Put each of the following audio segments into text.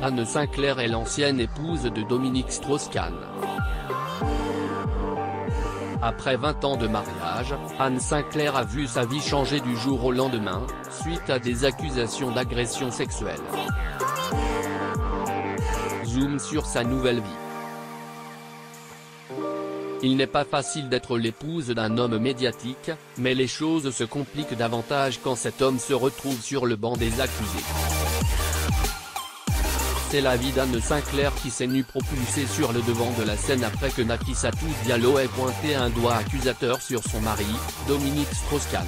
Anne Sinclair est l'ancienne épouse de Dominique Strauss-Kahn. Après 20 ans de mariage, Anne Sinclair a vu sa vie changer du jour au lendemain, suite à des accusations d'agression sexuelle. Zoom sur sa nouvelle vie. Il n'est pas facile d'être l'épouse d'un homme médiatique, mais les choses se compliquent davantage quand cet homme se retrouve sur le banc des accusés. C'est la vie d'Anne Sinclair qui s'est nue propulsée sur le devant de la scène après que Nafissatou Diallo ait pointé un doigt accusateur sur son mari, Dominique Strauss-Kahn.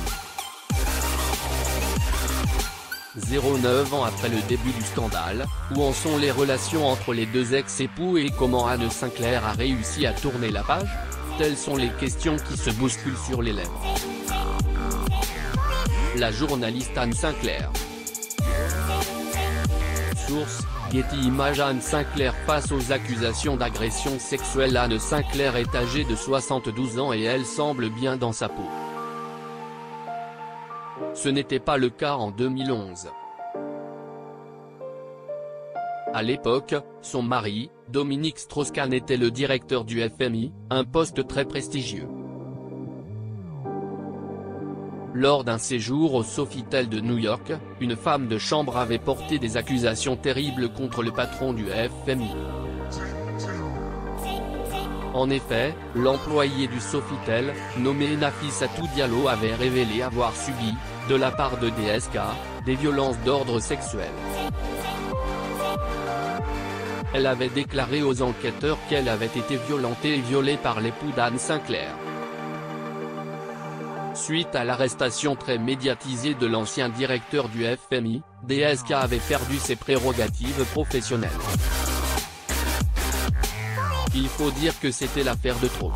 09 ans après le début du scandale, où en sont les relations entre les deux ex-époux et comment Anne Sinclair a réussi à tourner la page? Telles sont les questions qui se bousculent sur les lèvres. La journaliste Anne Sinclair. Source: Getty Images. Anne Sinclair face aux accusations d'agression sexuelle. Anne Sinclair est âgée de 72 ans et elle semble bien dans sa peau. Ce n'était pas le cas en 2011. À l'époque, son mari, Dominique Strauss-Kahn, était le directeur du FMI, un poste très prestigieux. Lors d'un séjour au Sofitel de New York, une femme de chambre avait porté des accusations terribles contre le patron du FMI. En effet, l'employé du Sofitel, nommé Nafissatou Diallo, avait révélé avoir subi, de la part de DSK, des violences d'ordre sexuel. Elle avait déclaré aux enquêteurs qu'elle avait été violentée et violée par l'époux d'Anne Sinclair. Suite à l'arrestation très médiatisée de l'ancien directeur du FMI, DSK avait perdu ses prérogatives professionnelles. Il faut dire que c'était l'affaire de trop.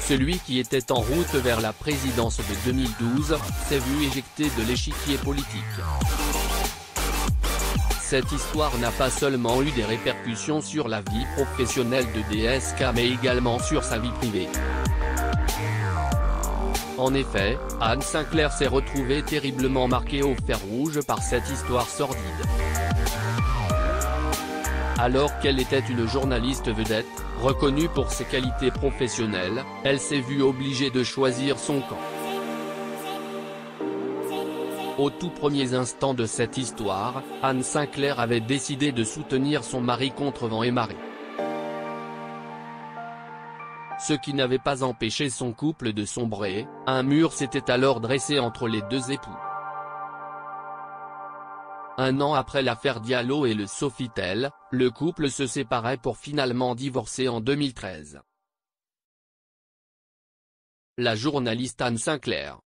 Celui qui était en route vers la présidence de 2012, s'est vu éjecté de l'échiquier politique. Cette histoire n'a pas seulement eu des répercussions sur la vie professionnelle de DSK mais également sur sa vie privée. En effet, Anne Sinclair s'est retrouvée terriblement marquée au fer rouge par cette histoire sordide. Alors qu'elle était une journaliste vedette, reconnue pour ses qualités professionnelles, elle s'est vue obligée de choisir son camp. Aux tout premiers instants de cette histoire, Anne Sinclair avait décidé de soutenir son mari contre vent et marée. Ce qui n'avait pas empêché son couple de sombrer, un mur s'était alors dressé entre les deux époux. Un an après l'affaire Diallo et le Sofitel, le couple se séparait pour finalement divorcer en 2013. La journaliste Anne Sinclair.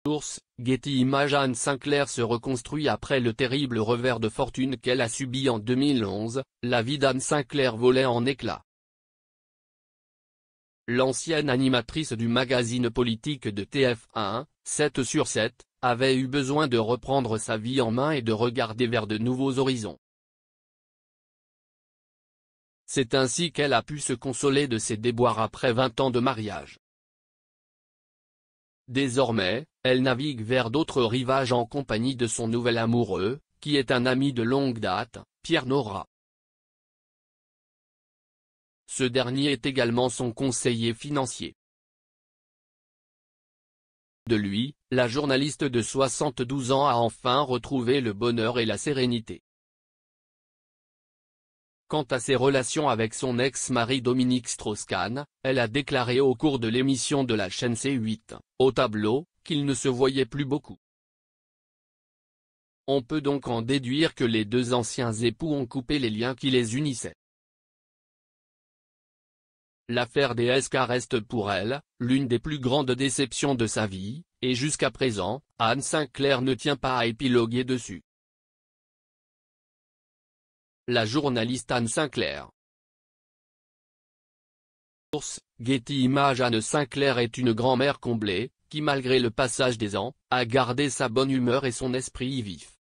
Source: Getty Images. Anne Sinclair se reconstruit après le terrible revers de fortune qu'elle a subi en 2011, la vie d'Anne Sinclair volait en éclats. L'ancienne animatrice du magazine politique de TF1, 7 sur 7, avait eu besoin de reprendre sa vie en main et de regarder vers de nouveaux horizons. C'est ainsi qu'elle a pu se consoler de ses déboires après 20 ans de mariage. Désormais, elle navigue vers d'autres rivages en compagnie de son nouvel amoureux, qui est un ami de longue date, Pierre Nora. Ce dernier est également son conseiller financier. De lui, la journaliste de 72 ans a enfin retrouvé le bonheur et la sérénité. Quant à ses relations avec son ex-mari Dominique Strauss-Kahn, elle a déclaré au cours de l'émission de la chaîne C8, Au tableau, qu'ils ne se voyaient plus beaucoup. On peut donc en déduire que les deux anciens époux ont coupé les liens qui les unissaient. L'affaire DSK reste pour elle, l'une des plus grandes déceptions de sa vie, et jusqu'à présent, Anne Sinclair ne tient pas à épiloguer dessus. La journaliste Anne Sinclair. Source: Getty Images. Anne Sinclair est une grand-mère comblée, qui malgré le passage des ans, a gardé sa bonne humeur et son esprit vif.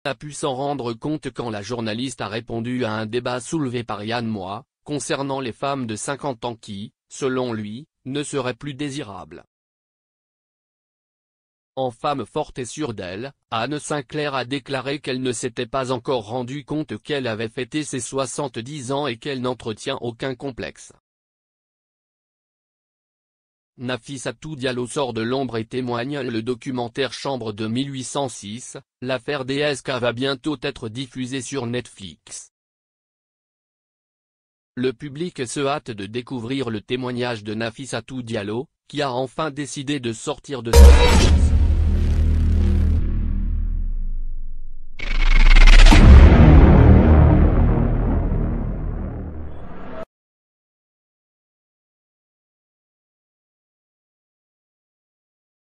a pu s'en rendre compte quand la journaliste a répondu à un débat soulevé par Yann Moix, concernant les femmes de 50 ans qui, selon lui, ne seraient plus désirables. En femme forte et sûre d'elle, Anne Sinclair a déclaré qu'elle ne s'était pas encore rendue compte qu'elle avait fêté ses 70 ans et qu'elle n'entretient aucun complexe. Nafissatou Diallo sort de l'ombre et témoigne. Le documentaire Chambre de 1806, l'affaire DSK va bientôt être diffusé sur Netflix. Le public se hâte de découvrir le témoignage de Nafissatou Diallo, qui a enfin décidé de sortir de sa prison.